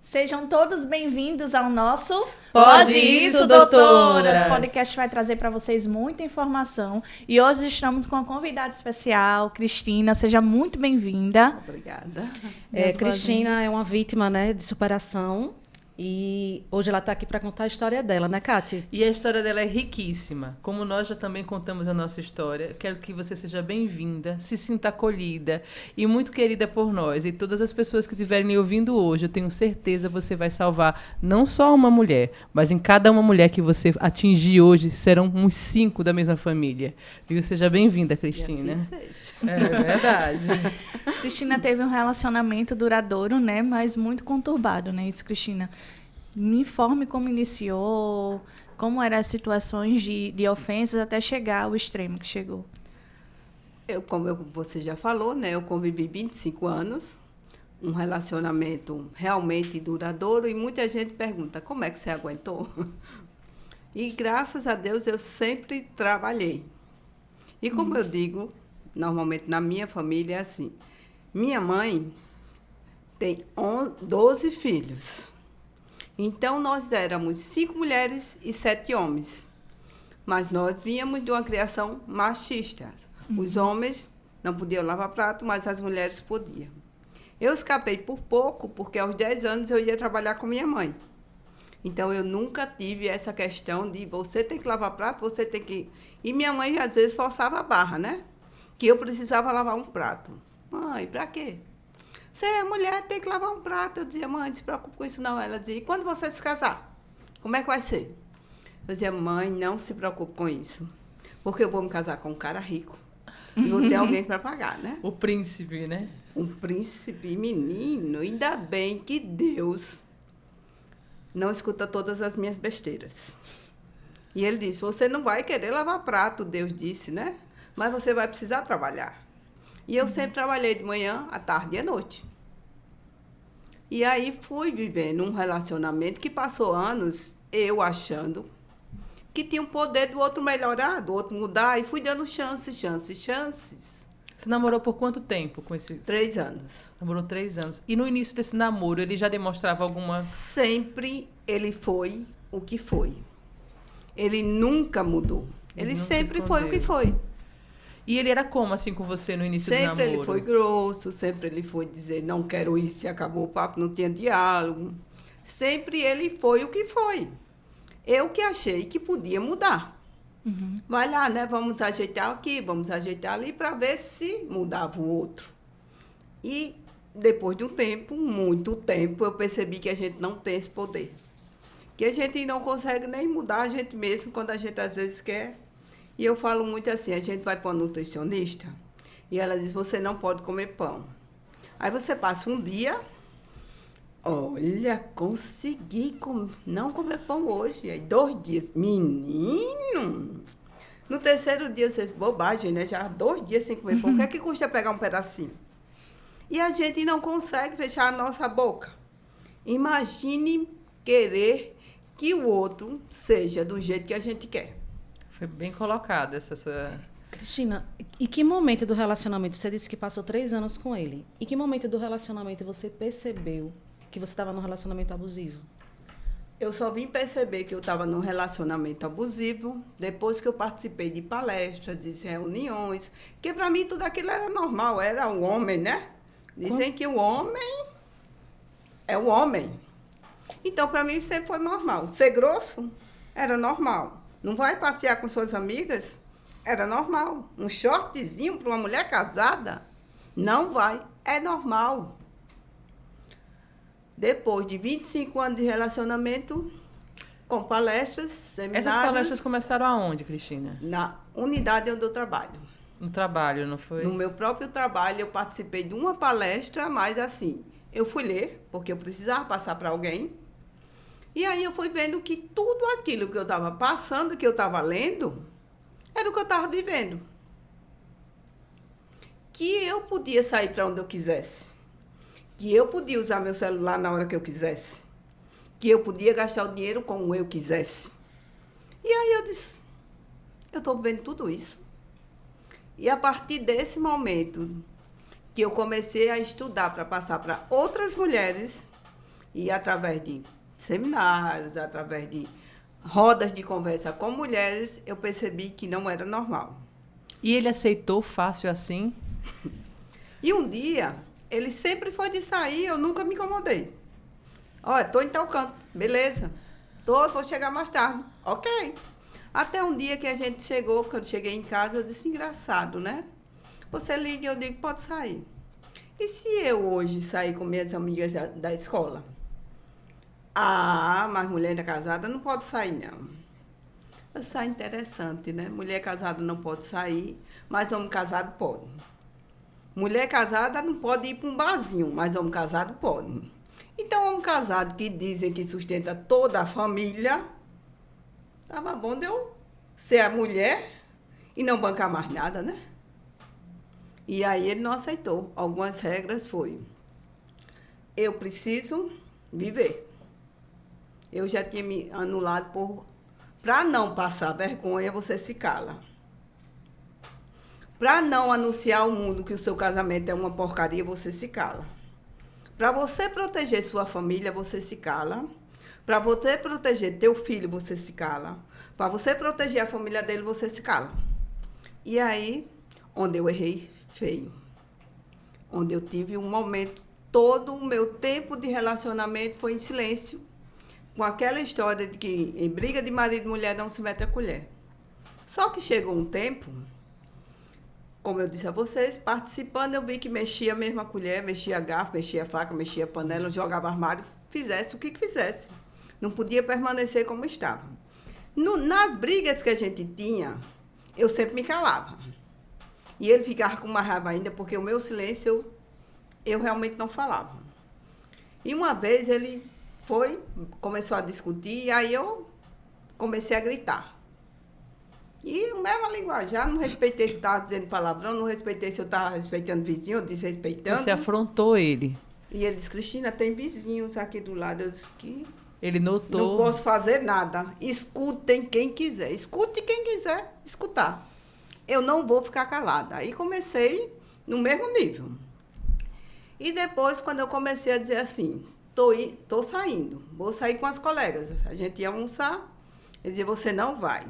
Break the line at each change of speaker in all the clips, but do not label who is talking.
Sejam todos bem-vindos ao nosso
Pode Isso, Doutoras!
Esse podcast vai trazer para vocês muita informação. E hoje estamos com uma convidada especial, Cristina. Seja muito bem-vinda.
Obrigada.
Cristina é uma vítima, né, de superação. E hoje ela está aqui para contar a história dela, né, Cátia?
E a história dela é riquíssima. Como nós já também contamos a nossa história, quero que você seja bem-vinda, se sinta acolhida e muito querida por nós. E todas as pessoas que estiverem ouvindo hoje, eu tenho certeza que você vai salvar não só uma mulher, mas em cada uma mulher que você atingir hoje, serão uns 5 da mesma família. Viu? Seja bem-vinda, Cristina.
E assim seja.
É verdade.
Cristina teve um relacionamento duradouro, né? Mas muito conturbado, né? Isso, Cristina. Me informe como iniciou, como eram as situações de ofensas até chegar ao extremo que chegou.
Você já falou, né? Eu convivi 25 anos, um relacionamento realmente duradouro, e muita gente pergunta, como é que você aguentou? E, graças a Deus, eu sempre trabalhei. E, como eu digo, normalmente na minha família é assim, minha mãe tem 12 filhos. Então, nós éramos 5 mulheres e 7 homens. Mas nós vínhamos de uma criação machista. Os homens não podiam lavar prato, mas as mulheres podiam. Eu escapei por pouco, porque aos 10 anos eu ia trabalhar com minha mãe. Então, eu nunca tive essa questão de você tem que lavar prato, você tem que... E minha mãe, às vezes, forçava a barra, né? Que eu precisava lavar um prato. Mãe, para quê? Você é mulher, tem que lavar um prato. Eu dizia, mãe, não se preocupe com isso não. Ela dizia, e quando você se casar? Como é que vai ser? Eu dizia, mãe, não se preocupe com isso. Porque eu vou me casar com um cara rico. E vou ter alguém para pagar, né?
O príncipe, né?
Um príncipe, menino. Ainda bem que Deus não escuta todas as minhas besteiras. E ele disse, você não vai querer lavar prato, Deus disse, né? Mas você vai precisar trabalhar. E eu sempre trabalhei de manhã, à tarde e à noite. E aí fui vivendo um relacionamento que passou anos eu achando que tinha um poder do outro melhorar, do outro mudar, e fui dando chances.
Você namorou por quanto tempo com esse...
3 anos.
Namorou 3 anos. E no início desse namoro, ele já demonstrava alguma...
Sempre ele foi o que foi. Ele nunca mudou. Ele sempre foi o que foi.
E ele era como, assim, com você no início do namoro?
Sempre ele foi grosso, sempre ele foi dizer, não quero isso, e acabou o papo, não tinha diálogo. Sempre ele foi o que foi. Eu que achei que podia mudar. Vai lá, né? Vamos ajeitar aqui, vamos ajeitar ali, para ver se mudava o outro. E depois de um tempo, muito tempo, eu percebi que a gente não tem esse poder. Que a gente não consegue nem mudar a gente mesmo, quando a gente às vezes quer. E eu falo muito assim, a gente vai para uma nutricionista e ela diz, você não pode comer pão. Aí você passa um dia, olha, consegui não comer pão hoje. Aí 2 dias, menino! No 3º dia, você diz, bobagem, né? Já 2 dias sem comer pão, o que é que custa pegar um pedacinho? E a gente não consegue fechar a nossa boca. Imagine querer que o outro seja do jeito que a gente quer.
Foi bem colocada essa sua...
Cristina, e que momento do relacionamento, você disse que passou 3 anos com ele, e que momento do relacionamento você percebeu que você estava num relacionamento abusivo?
Eu só vim perceber que eu estava num relacionamento abusivo depois que eu participei de palestras, de reuniões, que para mim tudo aquilo era normal, era o homem, né? Dizem que o homem é o homem. Então, para mim, sempre foi normal. Ser grosso era normal. Não vai passear com suas amigas? Era normal. Um shortzinho para uma mulher casada? Não vai. É normal. Depois de 25 anos de relacionamento, com palestras, seminários...
Essas palestras começaram aonde, Cristina?
Na unidade onde eu trabalho.
No trabalho, não foi?
No meu próprio trabalho, eu participei de uma palestra, mas assim, eu fui ler, porque eu precisava passar para alguém. E aí eu fui vendo que tudo aquilo que eu estava passando, que eu estava lendo, era o que eu estava vivendo. Que eu podia sair para onde eu quisesse. Que eu podia usar meu celular na hora que eu quisesse. Que eu podia gastar o dinheiro como eu quisesse. E aí eu disse, eu estou vendo tudo isso. E a partir desse momento que eu comecei a estudar para passar para outras mulheres, E através de seminários, através de rodas de conversa com mulheres, eu percebi que não era normal.
E ele aceitou fácil assim?
E um dia, ele sempre foi de sair, eu nunca me incomodei. Olha, estou em tal canto, beleza. Vou chegar mais tarde. Ok. Até um dia que a gente chegou, quando cheguei em casa, eu disse, engraçado, né? Você liga e eu digo, pode sair. E se eu hoje sair com minhas amigas da escola? Ah, mas mulher casada não pode sair, não. Isso é interessante, né? Mulher casada não pode sair, mas homem casado pode. Mulher casada não pode ir para um barzinho, mas homem casado pode. Então, homem casado que dizem que sustenta toda a família, estava bom de eu ser a mulher e não bancar mais nada, né? E aí ele não aceitou. Algumas regras foi, eu preciso viver. Eu já tinha me anulado para não passar vergonha, você se cala. Para não anunciar ao mundo que o seu casamento é uma porcaria, você se cala. Para você proteger sua família, você se cala. Para você proteger teu filho, você se cala. Para você proteger a família dele, você se cala. E aí, onde eu errei feio. Onde eu tive um momento, todo o meu tempo de relacionamento foi em silêncio. Com aquela história de que em briga de marido e mulher não se mete a colher. Só que chegou um tempo, como eu disse a vocês, participando, eu vi que mexia a mesma colher, mexia a garfo, mexia a faca, mexia a panela, jogava armário, fizesse o que fizesse. Não podia permanecer como estava. Nas brigas que a gente tinha, eu sempre me calava. E ele ficava com uma raiva ainda, porque o meu silêncio, eu realmente não falava. E uma vez ele começou a discutir, e aí eu comecei a gritar. E o mesmo linguajar, não respeitei se estava dizendo palavrão, não respeitei se eu estava respeitando o vizinho, eu desrespeitando.
Você afrontou ele.
E ele disse, Cristina, tem vizinhos aqui do lado. Eu disse que
ele notou.
não posso fazer nada. Escutem quem quiser. Escute quem quiser escutar. Eu não vou ficar calada. Aí comecei no mesmo nível. E depois, quando eu comecei a dizer assim, tô saindo, vou sair com as colegas. A gente ia almoçar, ele dizia, você não vai.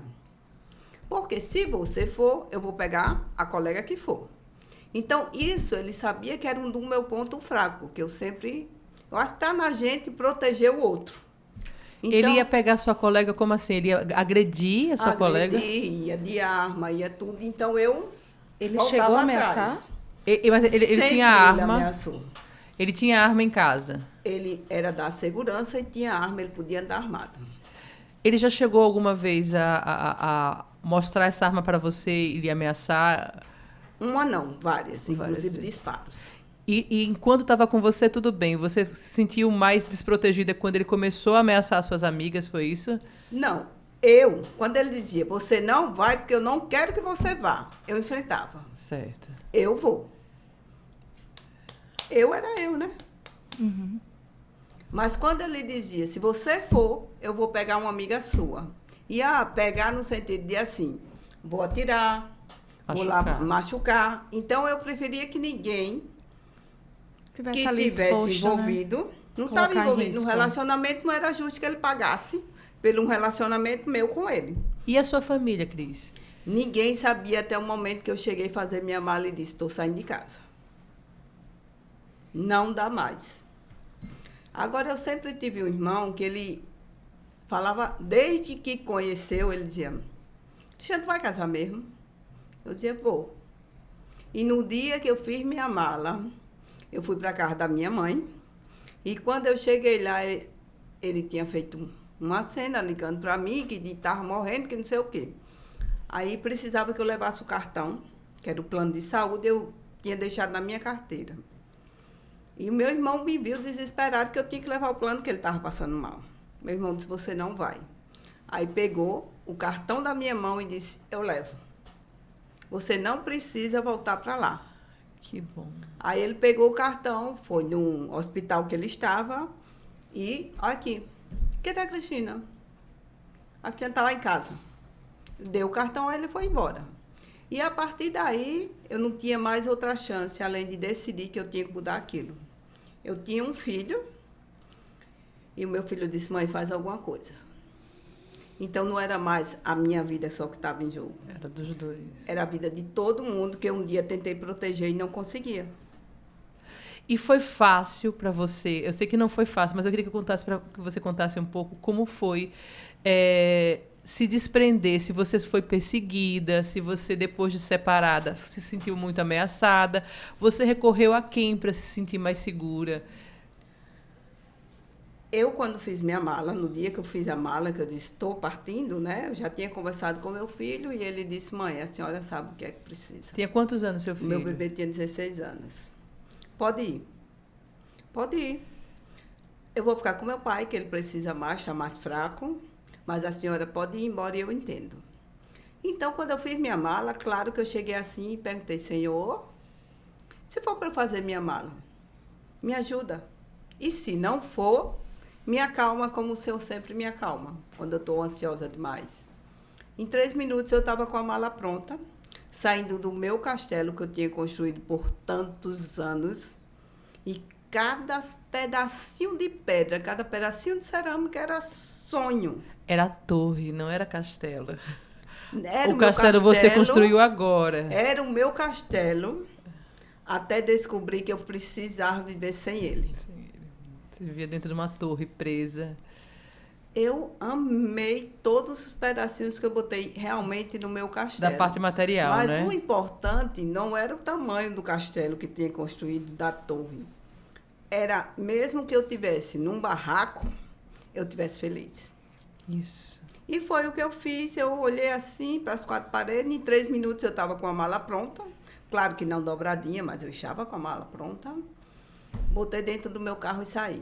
Porque se você for, eu vou pegar a colega que for. Então, isso ele sabia que era um do meu ponto fraco, que eu acho que está na gente proteger o outro. Então,
ele ia pegar sua colega como assim? Ele ia agredir a sua colega?
Ia de arma, ia tudo. Então,
Ele chegou a ameaçar?
Mas ele tinha arma?
Ele ameaçou.
Ele tinha arma em casa?
Ele era da segurança e tinha arma, ele podia andar armado.
Ele já chegou alguma vez a mostrar essa arma para você e lhe ameaçar?
Uma não, várias inclusive
vezes.
disparos.
E enquanto estava com você, tudo bem? Você se sentiu mais desprotegida quando ele começou a ameaçar suas amigas, foi isso?
Não. Quando ele dizia, você não vai porque eu não quero que você vá, eu enfrentava.
Certo.
Eu vou. Eu era eu, né?
Uhum.
Mas quando ele dizia, se você for, eu vou pegar uma amiga sua. E pegar no sentido de assim, vou atirar, vou lá machucar. Então, eu preferia que ninguém que tivesse envolvido, né? Não estava envolvido no relacionamento, não era justo que ele pagasse pelo relacionamento meu com ele.
E a sua família, Cris?
Ninguém sabia até o momento que eu cheguei a fazer minha mala e disse, estou saindo de casa. Não dá mais. Agora, eu sempre tive um irmão que ele falava, desde que conheceu, ele dizia, Cristina, tu vai casar mesmo? Eu dizia, vou. E no dia que eu fiz minha mala, eu fui para a casa da minha mãe, e quando eu cheguei lá, ele tinha feito uma cena ligando para mim, que estava morrendo, que não sei o quê. Aí precisava que eu levasse o cartão, que era o plano de saúde, eu tinha deixado na minha carteira. E o meu irmão me viu desesperado que eu tinha que levar o plano, que ele estava passando mal. Meu irmão disse, você não vai. Aí pegou o cartão da minha mão e disse, eu levo. Você não precisa voltar para lá.
Que bom.
Aí ele pegou o cartão, foi no hospital que ele estava e, olha aqui, cadê a Cristina? A Cristina está lá em casa. Deu o cartão, aí ele foi embora. E a partir daí, eu não tinha mais outra chance, além de decidir que eu tinha que mudar aquilo. Eu tinha um filho E o meu filho disse, mãe, faz alguma coisa. Então, não era mais a minha vida só que estava em jogo.
Era dos dois.
Era a vida de todo mundo que eu um dia tentei proteger e não conseguia.
E foi fácil para você? Eu sei que não foi fácil, mas eu queria que você contasse um pouco como foi se desprender, se você foi perseguida, se você, depois de separada, se sentiu muito ameaçada. Você recorreu a quem para se sentir mais segura?
Eu, quando fiz minha mala, no dia que eu fiz a mala, que eu disse, estou partindo, né? Eu já tinha conversado com meu filho e ele disse, mãe, a senhora sabe o que é que precisa.
Tinha quantos anos seu
O
filho?
meu bebê tinha 16 anos. Pode ir. Pode ir. Eu vou ficar com meu pai, que ele precisa mais, está mais fraco, mas a senhora pode ir embora e eu entendo. Então, quando eu fiz minha mala, claro que eu cheguei assim e perguntei, Senhor, se for para fazer minha mala, me ajuda. E se não for, me acalma como o Senhor sempre me acalma, quando eu estou ansiosa demais. Em 3 minutos eu estava com a mala pronta, saindo do meu castelo que eu tinha construído por tantos anos, e cada pedacinho de pedra, cada pedacinho de cerâmica era sonho.
Era a torre, não era castelo.
Era
o castelo você construiu agora.
Era o meu castelo, até descobrir que eu precisava viver sem ele.
Sim, você vivia dentro de uma torre presa.
Eu amei todos os pedacinhos que eu botei realmente no meu castelo.
Da parte material,
Mas
né?
o importante não era o tamanho do castelo que tinha construído, da torre. Era, mesmo que eu tivesse num barraco, eu tivesse feliz.
Isso.
E foi o que eu fiz. Eu olhei assim para as 4 paredes, em 3 minutos eu estava com a mala pronta. Claro que não dobradinha, mas eu estava com a mala pronta. Botei dentro do meu carro e saí.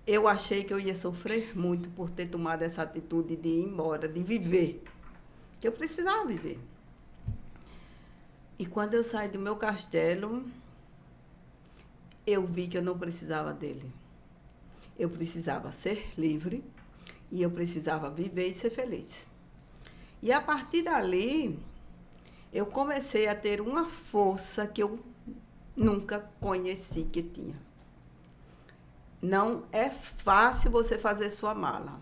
Eu achei que eu ia sofrer muito por ter tomado essa atitude de ir embora, de viver. Que eu precisava viver. E quando eu saí do meu castelo, eu vi que eu não precisava dele. Eu precisava ser livre e eu precisava viver e ser feliz. E a partir dali, eu comecei a ter uma força que eu nunca conheci que tinha. Não é fácil você fazer sua mala,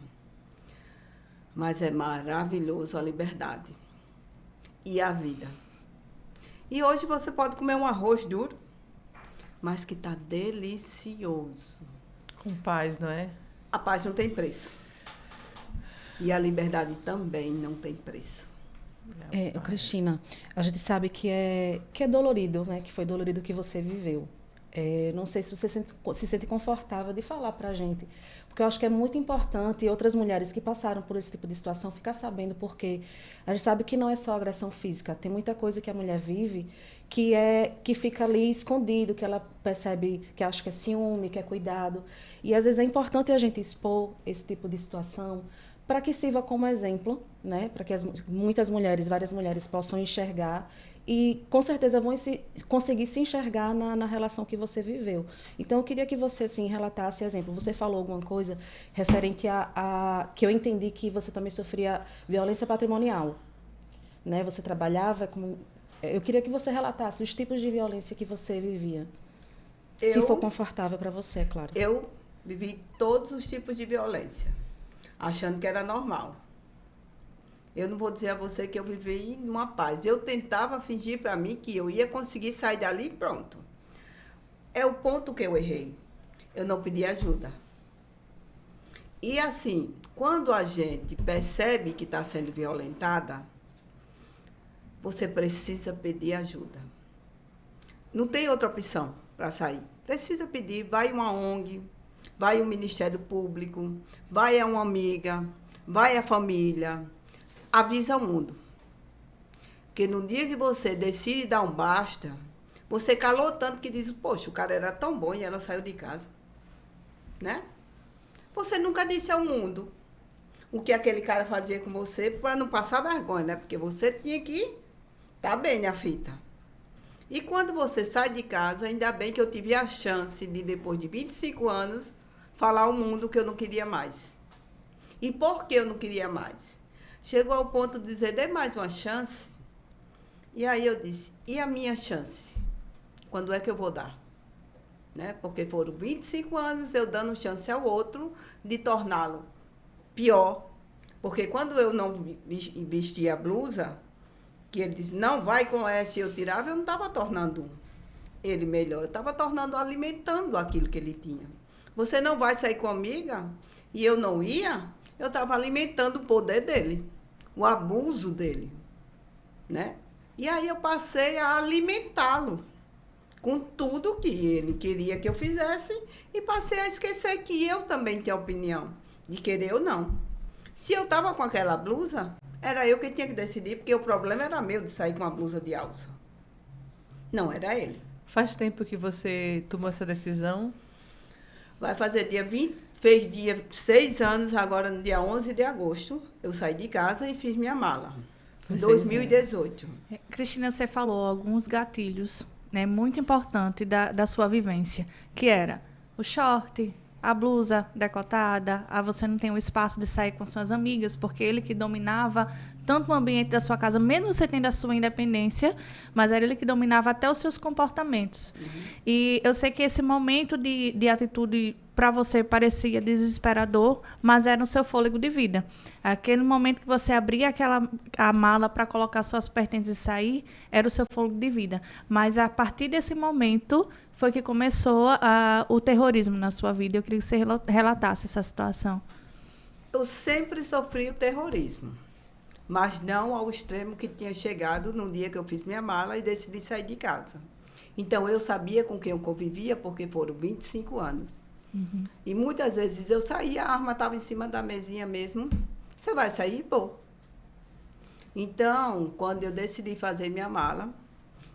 mas é maravilhoso a liberdade e a vida. E hoje você pode comer um arroz duro, mas que está delicioso.
Com paz, não é?
A paz não tem preço. E a liberdade também não tem preço.
Cristina, a gente sabe que é dolorido, né? Que foi dolorido o que você viveu. Não sei se você se sente confortável de falar para a gente, porque eu acho que é muito importante outras mulheres que passaram por esse tipo de situação ficar sabendo, porque a gente sabe que não é só agressão física, tem muita coisa que a mulher vive que fica ali escondido, que ela percebe, que acha que é ciúme, que é cuidado, e às vezes é importante a gente expor esse tipo de situação para que sirva como exemplo, né? Para que várias mulheres possam enxergar e com certeza vão conseguir se enxergar na relação que você viveu. Então, eu queria que você, assim, relatasse, exemplo, você falou alguma coisa referente que eu entendi que você também sofria violência patrimonial, né? Você trabalhava com... Eu queria que você relatasse os tipos de violência que você vivia. Se for confortável para você, é claro.
Eu vivi todos os tipos de violência, achando que era normal. Eu não vou dizer a você que eu vivi numa paz. Eu tentava fingir para mim que eu ia conseguir sair dali e pronto. É o ponto que eu errei. Eu não pedi ajuda. E assim, quando a gente percebe que está sendo violentada, você precisa pedir ajuda. Não tem outra opção para sair. Precisa pedir, vai uma ONG, vai o Ministério Público, vai a uma amiga, vai a família. Avisa o mundo. Porque no dia que você decide dar um basta, você calou tanto que diz, poxa, o cara era tão bom e ela saiu de casa. Né? Você nunca disse ao mundo o que aquele cara fazia com você para não passar vergonha, né? Porque você tinha que estar bem na fita. E quando você sai de casa, ainda bem que eu tive a chance de, depois de 25 anos, falar ao mundo que eu não queria mais. E por que eu não queria mais? Chegou ao ponto de dizer, dê mais uma chance. E aí eu disse, e a minha chance? Quando é que eu vou dar? né? Porque foram 25 anos eu dando chance ao outro de torná-lo pior. Porque quando eu não vestia a blusa, que ele disse, não vai com essa, e eu tirava, eu não estava tornando ele melhor, eu estava tornando, alimentando aquilo que ele tinha. Você não vai sair com a amiga, e eu não ia, eu estava alimentando o poder dele, o abuso dele, né? E aí eu passei a alimentá-lo com tudo que ele queria que eu fizesse e passei a esquecer que eu também tinha opinião, de querer ou não. Se eu estava com aquela blusa, era eu que tinha que decidir, porque o problema era meu de sair com uma blusa de alça. Não era ele.
Faz tempo que você tomou essa decisão?
Vai fazer dia 20, fez dia 6 anos, agora no dia 11 de agosto, eu saí de casa e fiz minha mala. Em 2018.
Cristina, você falou alguns gatilhos, né, muito importantes da sua vivência, que era o short, a blusa decotada, você não tem o espaço de sair com suas amigas, porque ele que dominava tanto o ambiente da sua casa, mesmo você tendo a sua independência, mas era ele que dominava até os seus comportamentos. E eu sei que esse momento de atitude para você parecia desesperador, mas era o seu fôlego de vida. Aquele momento que você abria a mala para colocar suas pertences e sair, era o seu fôlego de vida. Mas a partir desse momento foi que começou o terrorismo na sua vida. Eu queria que você relatasse essa situação.
Eu sempre sofri o terrorismo, mas não ao extremo que tinha chegado no dia que eu fiz minha mala e decidi sair de casa. Então, eu sabia com quem eu convivia, porque foram 25 anos. Uhum. E muitas vezes eu saía, a arma estava em cima da mesinha mesmo. Você vai sair? Pô. Então, quando eu decidi fazer minha mala,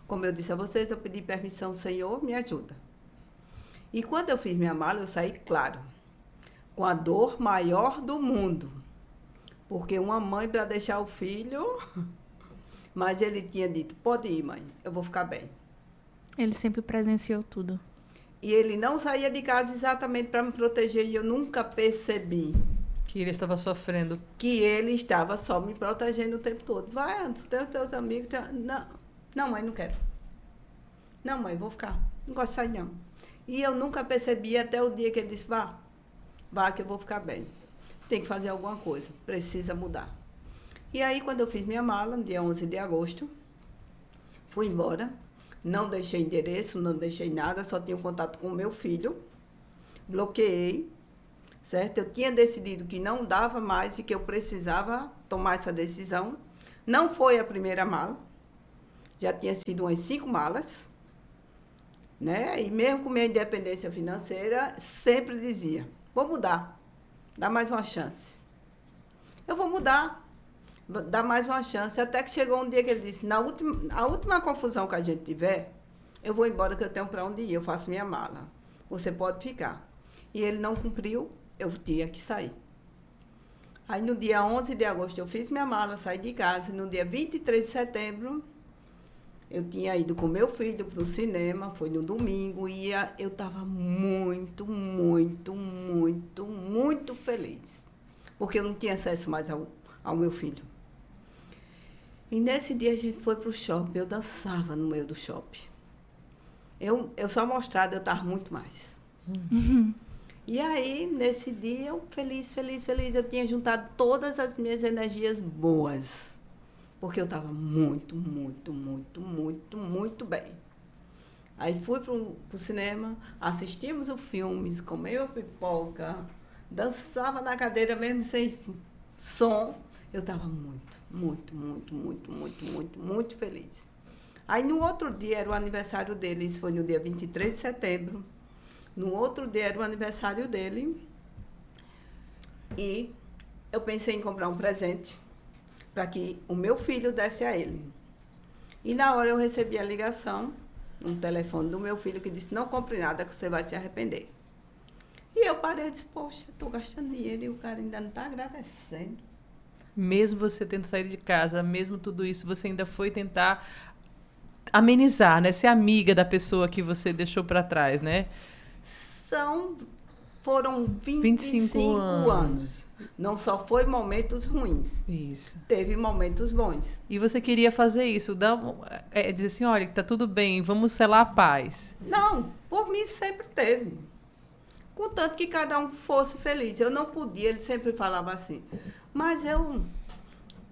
como eu disse a vocês, eu pedi permissão, Senhor, me ajuda. E quando eu fiz minha mala, eu saí, claro, com a dor maior do mundo. Porque uma mãe, para deixar o filho, mas ele tinha dito, pode ir, mãe, eu vou ficar bem.
Ele sempre presenciou tudo.
E ele não saía de casa exatamente para me proteger, e eu nunca percebi.
Que ele estava sofrendo.
Que ele estava só me protegendo o tempo todo. Vai, antes, tem os teus amigos. Não, mãe, não quero. Não, mãe, vou ficar. Não gosto de sair, não. E eu nunca percebi até o dia que ele disse, vá que eu vou ficar bem. Tem que fazer alguma coisa, precisa mudar. E aí, quando eu fiz minha mala, no dia 11 de agosto, fui embora. Não deixei endereço, não deixei nada, só tinha contato com o meu filho. Bloqueei, certo? Eu tinha decidido que não dava mais e que eu precisava tomar essa decisão. Não foi a primeira mala, já tinha sido umas 5 malas, né? E mesmo com minha independência financeira, sempre dizia, vou mudar, dá mais uma chance. Eu vou mudar. Dá mais uma chance, até que chegou um dia que ele disse, a última confusão que a gente tiver, eu vou embora que eu tenho para onde ir, eu faço minha mala. Você pode ficar. E ele não cumpriu, eu tinha que sair. Aí no dia 11 de agosto eu fiz minha mala, saí de casa, e no dia 23 de setembro, eu tinha ido com meu filho para o cinema, foi no domingo, e eu estava muito, muito, muito, muito feliz, porque eu não tinha acesso mais ao meu filho. E nesse dia a gente foi para o shopping, eu dançava no meio do shopping. Eu só mostrava, eu estava muito mais. Uhum. E aí, nesse dia, eu feliz, eu tinha juntado todas as minhas energias boas. Porque eu estava muito, muito, muito, muito, muito bem. Aí fui para o cinema, assistimos o filme, comeu a pipoca, dançava na cadeira mesmo sem som. Eu estava muito, muito, muito, muito, muito, muito, muito feliz. Aí, no outro dia, era o aniversário dele, isso foi no dia 23 de setembro. No outro dia, era o aniversário dele. E eu pensei em comprar um presente para que o meu filho desse a ele. E, na hora, eu recebi a ligação, um telefone do meu filho, que disse, não compre nada, que você vai se arrepender. E eu parei e disse, poxa, estou gastando dinheiro e o cara ainda não está agradecendo.
Mesmo você tendo saído de casa, mesmo tudo isso, você ainda foi tentar amenizar, né? Ser amiga da pessoa que você deixou para trás, né?
São Foram 25 anos. Não só foi momentos ruins.
Isso.
Teve momentos bons.
E você queria fazer isso, dizer assim, olha, tá tudo bem, vamos selar a paz.
Não, por mim sempre teve. Contanto que cada um fosse feliz. Eu não podia, ele sempre falava assim, mas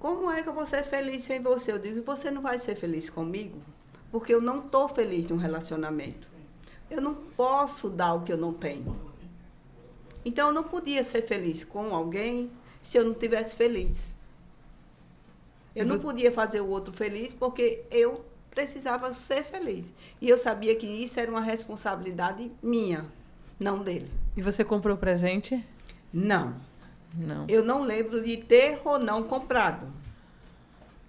como é que eu vou ser feliz sem você? Eu digo, você não vai ser feliz comigo? Porque eu não estou feliz num relacionamento. Eu não posso dar o que eu não tenho. Então, eu não podia ser feliz com alguém se eu não estivesse feliz. Eu não podia fazer o outro feliz porque eu precisava ser feliz. E eu sabia que isso era uma responsabilidade minha, não dele.
E você comprou presente?
Não.
Não.
Eu não lembro de ter ou não comprado.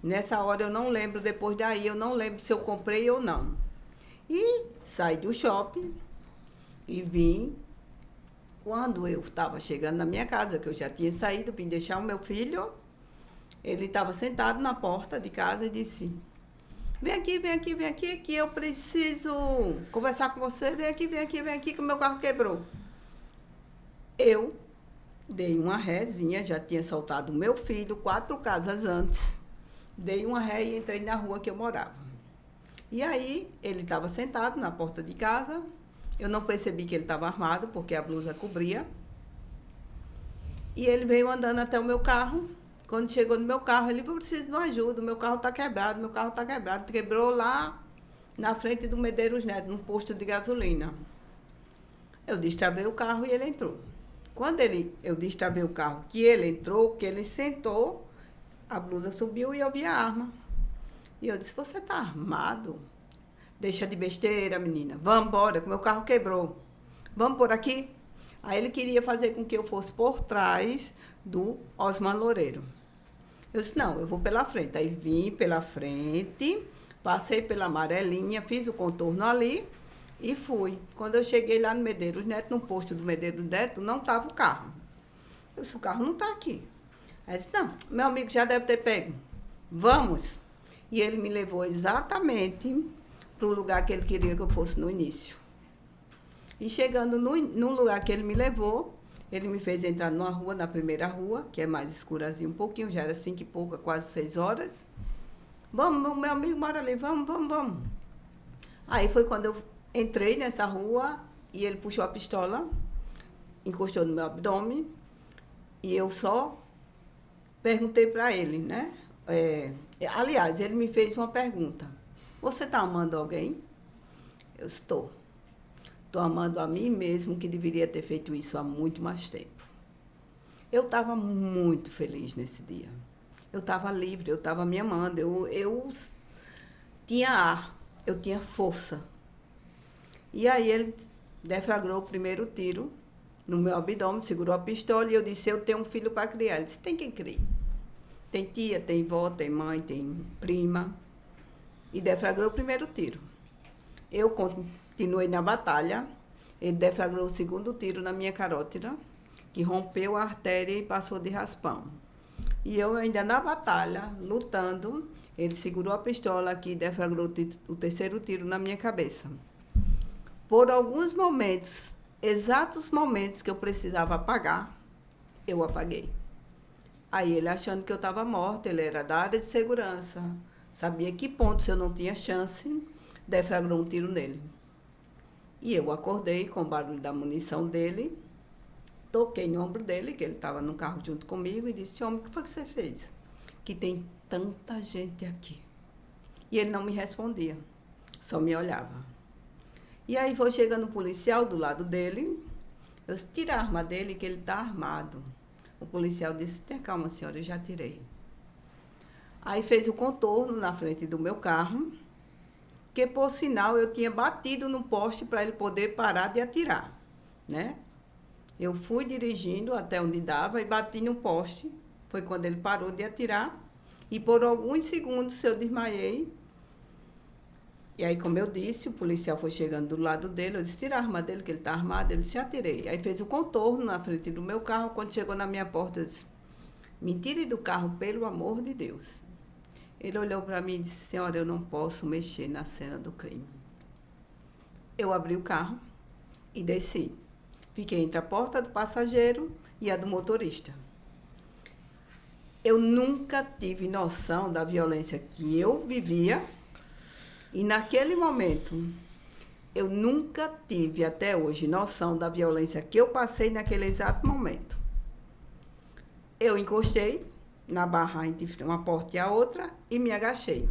Nessa hora eu não lembro, depois daí eu não lembro se eu comprei ou não. E saí do shopping e vim. Quando eu estava chegando na minha casa, que eu já tinha saído, vim deixar o meu filho, ele estava sentado na porta de casa e disse, vem aqui, que eu preciso conversar com você, vem aqui, que o meu carro quebrou. Eu dei uma rézinha, já tinha soltado o meu filho 4 casas antes, dei uma ré e entrei na rua que eu morava. E aí, ele estava sentado na porta de casa, eu não percebi que ele estava armado, porque a blusa cobria. E ele veio andando até o meu carro. Quando chegou no meu carro, ele falou, preciso de uma ajuda, meu carro está quebrado. Quebrou lá na frente do Medeiros Neto, num posto de gasolina. Eu destravei o carro e ele entrou. Quando eu destravei o carro, que ele entrou, que ele sentou, a blusa subiu e eu vi a arma. E eu disse, você está armado? Deixa de besteira, menina. Vamos embora, que meu carro quebrou. Vamos por aqui? Aí ele queria fazer com que eu fosse por trás do Osman Loureiro. Eu disse, não, eu vou pela frente. Aí vim pela frente, passei pela amarelinha, fiz o contorno ali e fui. Quando eu cheguei lá no Medeiros Neto, no posto do Medeiros Neto, não estava o carro. Eu disse, o carro não está aqui. Aí disse, não, meu amigo já deve ter pego. Vamos. E ele me levou exatamente para o lugar que ele queria que eu fosse no início. E chegando no lugar que ele me levou, ele me fez entrar numa rua, na primeira rua, que é mais escurazinho um pouquinho, já era 5 e pouca, quase 6 horas. Vamos, meu amigo mora ali, vamos. Aí foi quando eu entrei nessa rua e ele puxou a pistola, encostou no meu abdômen e eu só perguntei para ele, né? Aliás, ele me fez uma pergunta. Você está amando alguém? Eu estou. Estou amando a mim mesmo, que deveria ter feito isso há muito mais tempo. Eu estava muito feliz nesse dia. Eu estava livre, eu estava me amando. Eu tinha ar, eu tinha força. E aí ele deflagrou o primeiro tiro no meu abdômen, segurou a pistola e eu disse, eu tenho um filho para criar. Ele disse, tem quem crie. Tem tia, tem vó, tem mãe, tem prima. E deflagrou o primeiro tiro. Eu continuei na batalha. Ele deflagrou o segundo tiro na minha carótida, que rompeu a artéria e passou de raspão. E eu ainda na batalha, lutando, ele segurou a pistola aqui e deflagrou o terceiro tiro na minha cabeça. Por alguns momentos, exatos momentos que eu precisava apagar, eu apaguei. Aí ele, achando que eu estava morta, ele era da área de segurança, sabia que ponto, se eu não tinha chance, deflagrou um tiro nele. E eu acordei com o barulho da munição dele, toquei no ombro dele, que ele estava no carro junto comigo, e disse, homem, o que foi que você fez? Que tem tanta gente aqui. E ele não me respondia, só me olhava. E aí foi chegando um policial do lado dele, eu disse, tira a arma dele, que ele está armado. O policial disse, tenha calma, senhora, eu já tirei. Aí fez o contorno na frente do meu carro, que, por sinal, eu tinha batido no poste para ele poder parar de atirar, né? Eu fui dirigindo até onde dava e bati no poste. Foi quando ele parou de atirar. E por alguns segundos eu desmaiei. E aí, como eu disse, o policial foi chegando do lado dele. Eu disse, tira a arma dele, que ele está armado. Ele disse, atirei. Aí fez o contorno na frente do meu carro. Quando chegou na minha porta, eu disse, me tire do carro, pelo amor de Deus. Ele olhou para mim e disse, senhora, eu não posso mexer na cena do crime. Eu abri o carro e desci. Fiquei entre a porta do passageiro e a do motorista. Eu nunca tive noção da violência que eu vivia e, naquele momento, eu nunca tive, até hoje, noção da violência que eu passei naquele exato momento. Eu encostei na barra entre uma porta e a outra e me agachei.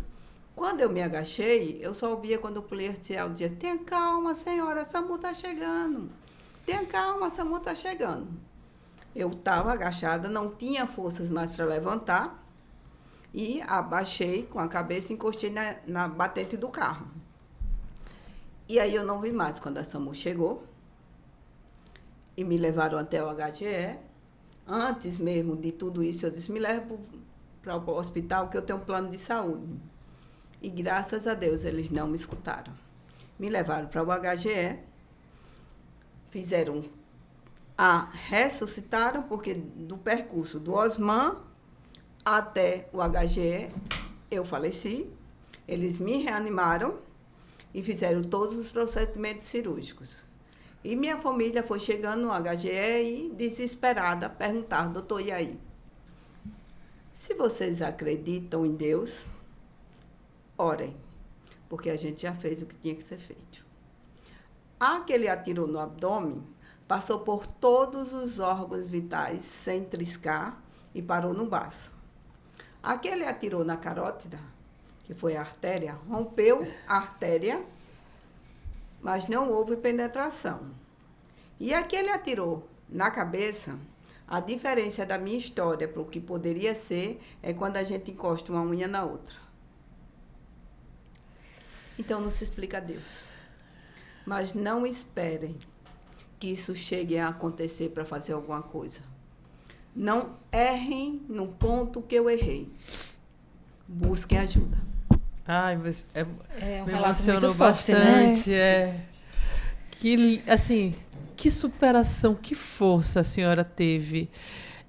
Quando eu me agachei, eu só ouvia quando o policial dizia: tenha calma, senhora, a SAMU está chegando. Tenha calma, a SAMU está chegando. Eu estava agachada, não tinha forças mais para levantar e abaixei com a cabeça e encostei na batente do carro. E aí eu não vi mais quando a SAMU chegou e me levaram até o HGE. Antes mesmo de tudo isso, eu disse: me leve para o hospital que eu tenho um plano de saúde. E graças a Deus eles não me escutaram. Me levaram para o HGE, ressuscitaram, porque do percurso do Osman até o HGE eu faleci. Eles me reanimaram e fizeram todos os procedimentos cirúrgicos. E minha família foi chegando no HGE e, desesperada, perguntar: doutor, e aí? Se vocês acreditam em Deus, orem, porque a gente já fez o que tinha que ser feito. A que ele atirou no abdômen passou por todos os órgãos vitais sem triscar e parou no baço. A que ele atirou na carótida, que foi a artéria, rompeu a artéria, mas não houve penetração. E a que ele atirou na cabeça, a diferença da minha história para o que poderia ser é quando a gente encosta uma unha na outra. Então não se explica a Deus. Mas não esperem que isso chegue a acontecer para fazer alguma coisa. Não errem no ponto que eu errei. Busquem ajuda.
Ai, mas
Um
me
relato
emocionou
muito forte,
bastante.
né?
Assim, que superação, que força a senhora teve.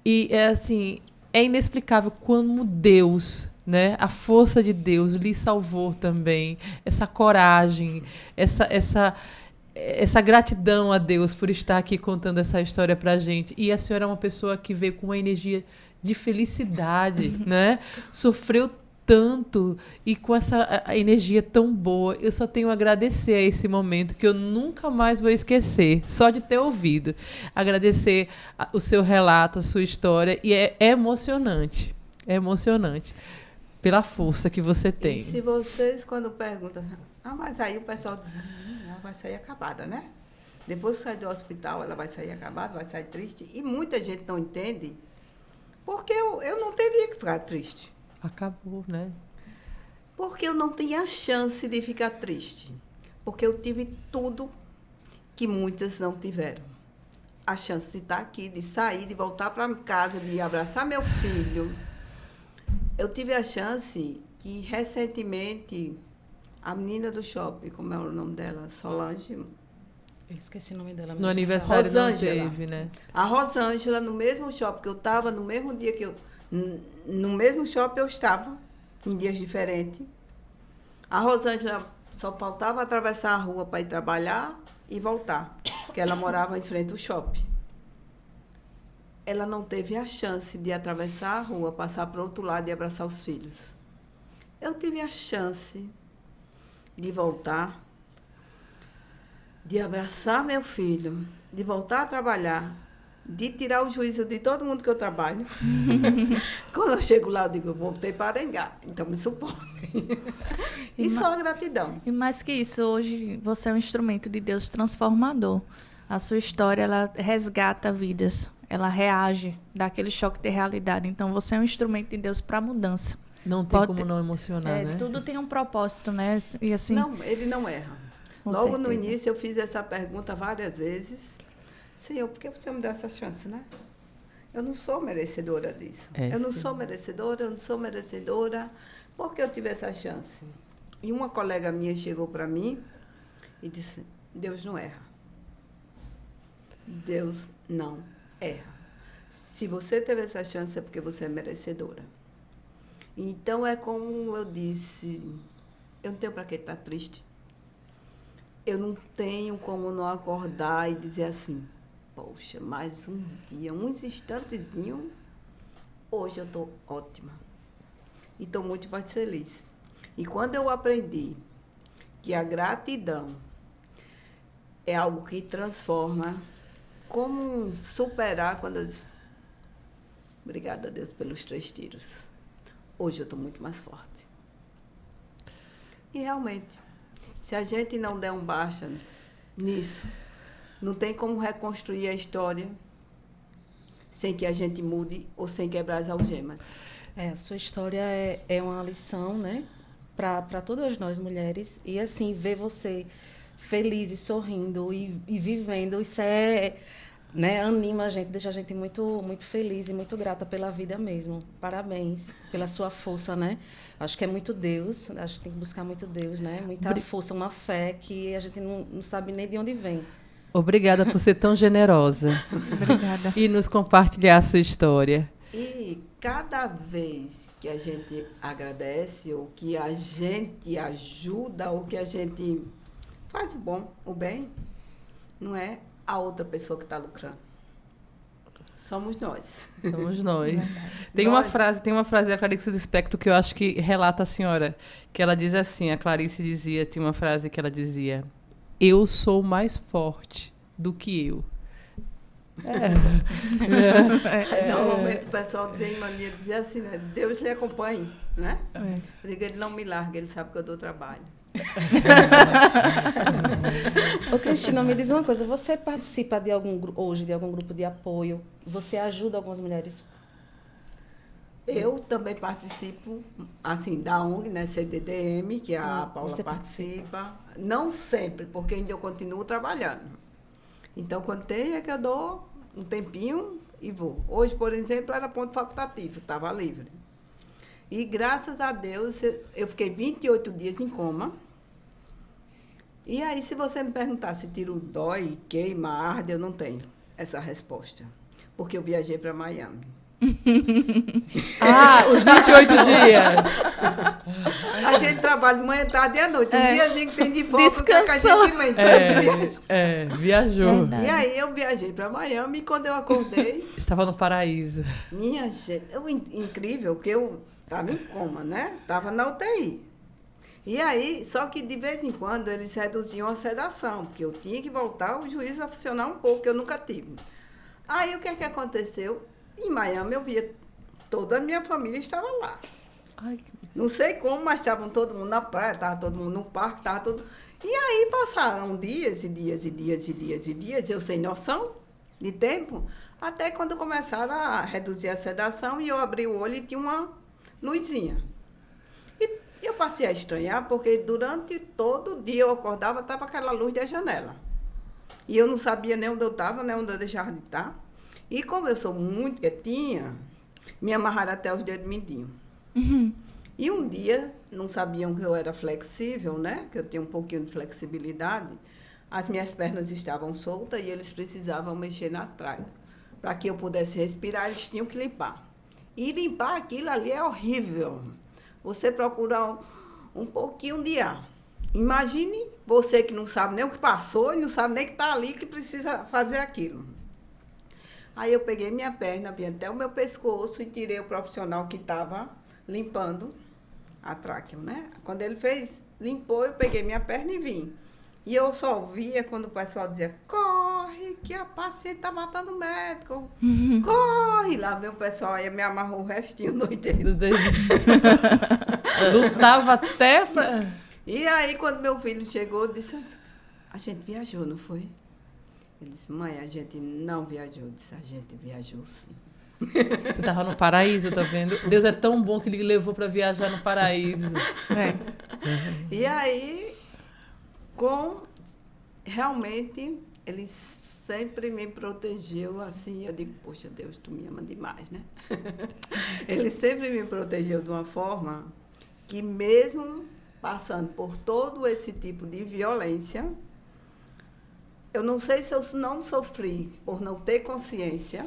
E, assim, é inexplicável como Deus, né, a força de Deus lhe salvou também. Essa coragem, essa gratidão a Deus por estar aqui contando essa história pra gente. E a senhora é uma pessoa que veio com uma energia de felicidade, né? Sofreu tanto e com essa energia tão boa. Eu só tenho a agradecer a esse momento que eu nunca mais vou esquecer, só de ter ouvido. Agradecer o seu relato, a sua história. E é emocionante. É emocionante pela força que você tem.
E se vocês, quando perguntam, mas aí o pessoal diz: ela vai sair acabada, né? Depois que sai do hospital, ela vai sair acabada, vai sair triste. E muita gente não entende, porque eu não teria que ficar triste.
Acabou, né?
Porque eu não tinha chance de ficar triste. Porque eu tive tudo que muitas não tiveram. A chance de estar aqui, de sair, de voltar para casa, de abraçar meu filho. Eu tive a chance que, recentemente, a menina do shopping, como é o nome dela? Solange?
Eu esqueci o nome dela.
No aniversário não
Rosângela.
teve, né?
A Rosângela, no mesmo shopping que eu estava, no mesmo dia que eu... No mesmo shopping eu estava, em dias diferentes. A Rosângela só faltava atravessar a rua para ir trabalhar e voltar, porque ela morava em frente ao shopping. Ela não teve a chance de atravessar a rua, passar para o outro lado e abraçar os filhos. Eu tive a chance de voltar, de abraçar meu filho, de voltar a trabalhar, de tirar o juízo de todo mundo que eu trabalho. Quando eu chego lá, eu digo: eu voltei para Arengá, então me suportem. E só gratidão.
E mais que isso, hoje você é um instrumento de Deus transformador. A sua história, ela resgata vidas. Ela reage daquele choque de realidade. Então, você é um instrumento de Deus para mudança.
Não tem como não emocionar, né?
Tudo tem um propósito, né? E assim,
Não, ele não erra.
Com
Logo
certeza.
no início, eu fiz essa pergunta várias vezes. Senhor, por que você me dá essa chance, né? Eu não sou merecedora disso. Eu não sou merecedora. Por que eu tive essa chance? E uma colega minha chegou para mim e disse: Deus não erra. Deus não erra. Se você teve essa chance é porque você é merecedora. Então, é como eu disse, eu não tenho para que estar triste. Eu não tenho como não acordar e dizer assim: poxa, mais um dia, uns instantezinhos, hoje eu estou ótima. E estou muito mais feliz. E quando eu aprendi que a gratidão é algo que transforma, como superar quando eu disse, obrigada a Deus pelos 3 tiros. Hoje eu estou muito mais forte. E realmente, se a gente não der um basta nisso, não tem como reconstruir a história sem que a gente mude ou sem quebrar as algemas.
A sua história é uma lição, né, para todas nós mulheres. E, assim, ver você feliz e sorrindo e vivendo, isso né, anima a gente, deixa a gente muito, muito feliz e muito grata pela vida mesmo. Parabéns pela sua força, né? Acho que é muito Deus, acho que tem que buscar muito Deus, né? Muita força, uma fé que a gente não sabe nem de onde vem.
Obrigada por ser tão generosa.
Obrigada.
E nos compartilhar a sua história.
E cada vez que a gente agradece, ou que a gente ajuda, ou que a gente faz o bom, o bem, não é a outra pessoa que está lucrando. Somos nós.
Somos nós. Tem uma frase da Clarice Lispector que eu acho que relata a senhora, que ela diz assim, a Clarice dizia, tinha uma frase que ela dizia, eu sou mais forte do que eu.
Normalmente o pessoal tem mania de dizer assim, né? Deus lhe acompanhe, né? Eu digo, ele não me larga, ele sabe que eu dou trabalho.
Ô, Cristina, me diz uma coisa, você participa hoje de algum grupo de apoio? Você ajuda algumas mulheres?
Eu também participo, assim, da ONG, né, CDDM, que a Paula
você
participa. Não sempre, porque ainda eu continuo trabalhando. Então, quando tem, é que eu dou um tempinho e vou. Hoje, por exemplo, era ponto facultativo, estava livre. E, graças a Deus, eu fiquei 28 dias em coma. E aí, se você me perguntar se tiro dói, queima, arde, eu não tenho essa resposta. Porque eu viajei para Miami.
Os 28 dias.
A gente trabalha de manhã, tarde e à noite. Um diazinho que tem de folga,
Descansou.
que a gente lembra.
Viajou.
Verdade.
E aí eu viajei para Miami e quando eu acordei,
Estava no paraíso.
minha gente, incrível que eu estava em coma, né? Estava na UTI. E aí, só que de vez em quando eles reduziam a sedação, porque eu tinha que voltar o juízo a funcionar um pouco, que eu nunca tive. Aí o que é que aconteceu? Em Miami eu via, toda a minha família estava lá.
Ai,
Não sei como, mas estavam todo mundo na praia, estava todo mundo no parque, estava todo... E aí passaram dias e dias e dias e dias e dias, eu sem noção de tempo, até quando começaram a reduzir a sedação e eu abri o olho e tinha uma luzinha. E eu passei a estranhar, porque durante todo o dia eu acordava, estava aquela luz da janela. E eu não sabia nem onde eu estava, nem onde eu deixava de estar. E como eu sou muito quietinha, me amarraram até os dedos mindinhos. E um dia, não sabiam que eu era flexível, né? Que eu tinha um pouquinho de flexibilidade. As minhas pernas estavam soltas e eles precisavam mexer na traga. Para que eu pudesse respirar, eles tinham que limpar. E limpar aquilo ali é horrível. Você procura um pouquinho de ar. Imagine você que não sabe nem o que passou e não sabe nem que está ali, que precisa fazer aquilo. Aí eu peguei minha perna, vim até o meu pescoço e tirei o profissional que estava limpando a tráqueo, né? Quando ele limpou, eu peguei minha perna e vim. E eu só via quando o pessoal dizia, corre, que a paciente está matando o médico. Corre! Lá veio o pessoal, aí me amarrou o restinho do inteiro.
dos dedinhos. Lutava até pra...
E aí, quando meu filho chegou, eu disse, a gente viajou, não foi? Ele disse, mãe, a gente não viajou. Eu disse, a gente viajou sim.
Você estava no paraíso, tá vendo? Deus é tão bom que ele levou para viajar no paraíso.
E aí, realmente, ele sempre me protegeu assim. Eu digo, poxa, Deus, tu me ama demais, né? Ele sempre me protegeu de uma forma que, mesmo passando por todo esse tipo de violência, eu não sei se eu não sofri por não ter consciência,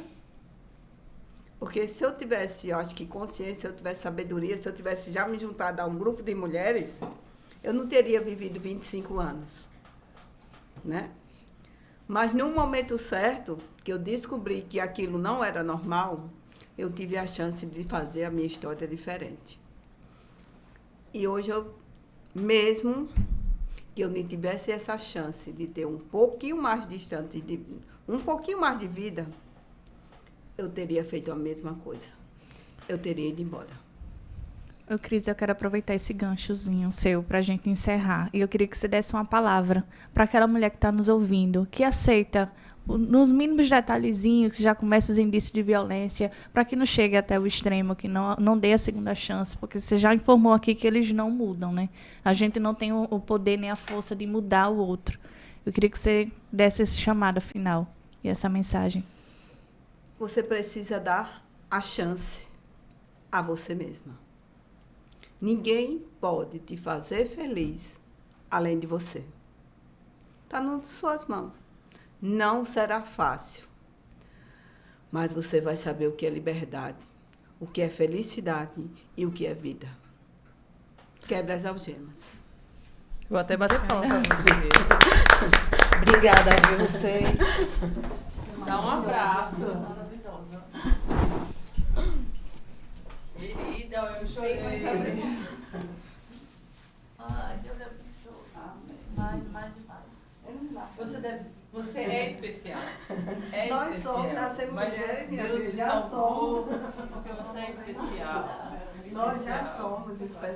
porque se eu tivesse, eu acho que consciência, se eu tivesse sabedoria, se eu tivesse já me juntado a um grupo de mulheres, eu não teria vivido 25 anos, né? Mas no momento certo, que eu descobri que aquilo não era normal, eu tive a chance de fazer a minha história diferente. E hoje, mesmo que eu nem tivesse essa chance de ter um pouquinho mais distante, um pouquinho mais de vida, eu teria feito a mesma coisa. Eu teria ido embora.
Cris, eu quero aproveitar esse ganchozinho seu para a gente encerrar. E eu queria que você desse uma palavra para aquela mulher que está nos ouvindo, que aceita nos mínimos detalhezinhos, que já começa os indícios de violência, para que não chegue até o extremo, que não dê a segunda chance, porque você já informou aqui que eles não mudam, né? A gente não tem o poder nem a força de mudar o outro. Eu queria que você desse esse chamado final e essa mensagem.
Você precisa dar a chance a você mesma. Ninguém pode te fazer feliz além de você. Está nas suas mãos. Não será fácil, mas você vai saber o que é liberdade, o que é felicidade e o que é vida. Quebra as algemas.
Vou até bater palma para você.
Obrigada, viu? Você.
Dá um abraço. Maravilhosa. Querida, eu chorei.
Ai, Deus abençoe. Mais.
Você é especial. É
Nós
especial.
somos, nascemos
Mas
mulheres, minha
Deus
filha,
te
já
salvou, porque você é especial.
Nós já somos especiais.